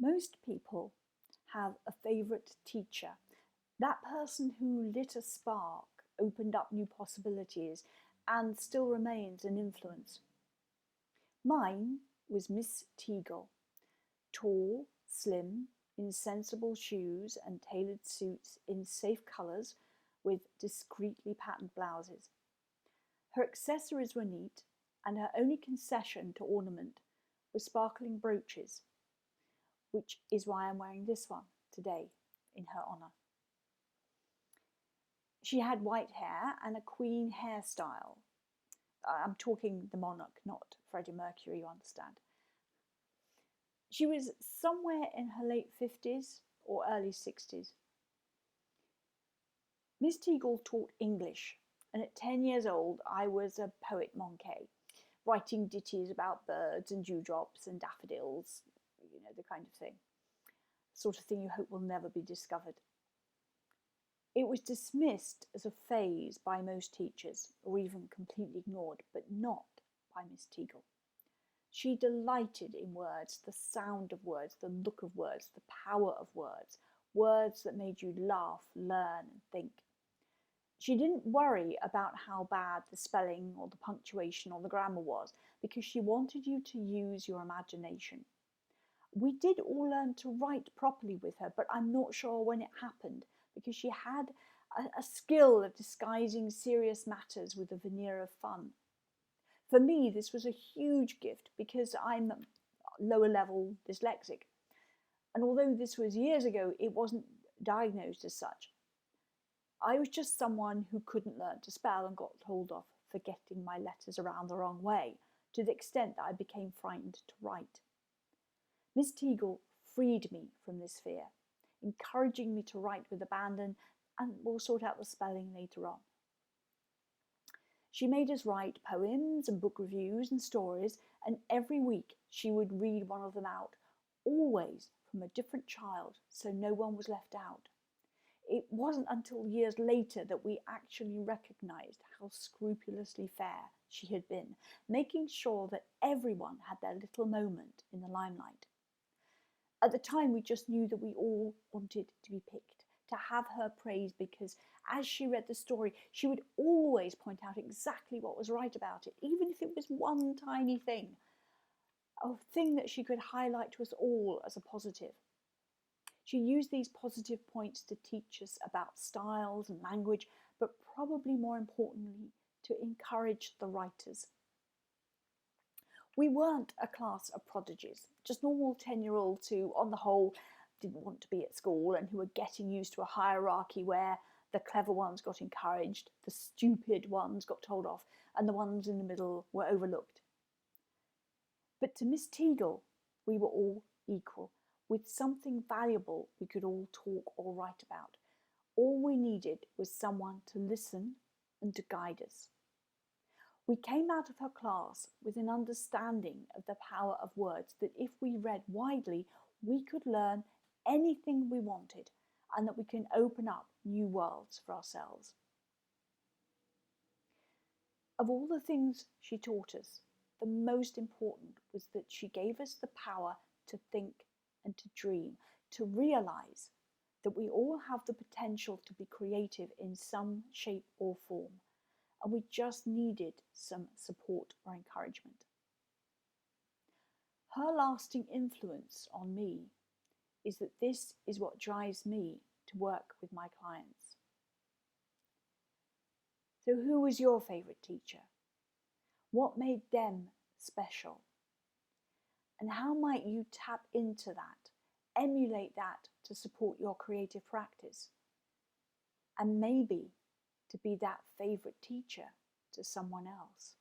Most people have a favourite teacher, that person who lit a spark, opened up new possibilities, and still remains an influence. Mine was Miss Teagle, tall, slim, in sensible shoes and tailored suits in safe colours with discreetly patterned blouses. Her accessories were neat, and her only concession to ornament was sparkling brooches, which is why I'm wearing this one today in her honour. She had white hair and a queen hairstyle. I'm talking the monarch, not Freddie Mercury, you understand. She was somewhere in her late 50s or early 60s. Miss Teagle taught English, and at 10 years old I was a poet manqué, writing ditties about birds and dewdrops and daffodils, you know, the kind of thing. Sort of thing you hope will never be discovered. It was dismissed as a phase by most teachers, or even completely ignored, but not by Miss Teagle. She delighted in words, the sound of words, the look of words, the power of words, words that made you laugh, learn, and think. She didn't worry about how bad the spelling or the punctuation or the grammar was, because she wanted you to use your imagination. We did all learn to write properly with her, but I'm not sure when it happened, because she had a skill of disguising serious matters with a veneer of fun. For me, this was a huge gift because I'm lower level dyslexic. And although this was years ago, it wasn't diagnosed as such. I was just someone who couldn't learn to spell and got told off for getting my letters around the wrong way, to the extent that I became frightened to write. Miss Teagle freed me from this fear, encouraging me to write with abandon, and we'll sort out the spelling later on. She made us write poems and book reviews and stories, and every week she would read one of them out, always from a different child, so no one was left out. It wasn't until years later that we actually recognised how scrupulously fair she had been, making sure that everyone had their little moment in the limelight. At the time, we just knew that we all wanted to be picked, to have her praised, because as she read the story, she would always point out exactly what was right about it, even if it was one tiny thing, a thing that she could highlight to us all as a positive. She used these positive points to teach us about styles and language, but probably more importantly, to encourage the writers. We weren't a class of prodigies, just normal 10-year-olds who, on the whole, didn't want to be at school and who were getting used to a hierarchy where the clever ones got encouraged, the stupid ones got told off, and the ones in the middle were overlooked. But to Miss Teagle, we were all equal, with something valuable we could all talk or write about. All we needed was someone to listen and to guide us. We came out of her class with an understanding of the power of words, that if we read widely, we could learn anything we wanted, and that we can open up new worlds for ourselves. Of all the things she taught us, the most important was that she gave us the power to think and to dream, to realise that we all have the potential to be creative in some shape or form, and we just needed some support or encouragement. Her lasting influence on me is that this is what drives me to work with my clients. So who was your favourite teacher? What made them special? And how might you tap into that, emulate that to support your creative practice? And maybe to be that favourite teacher to someone else.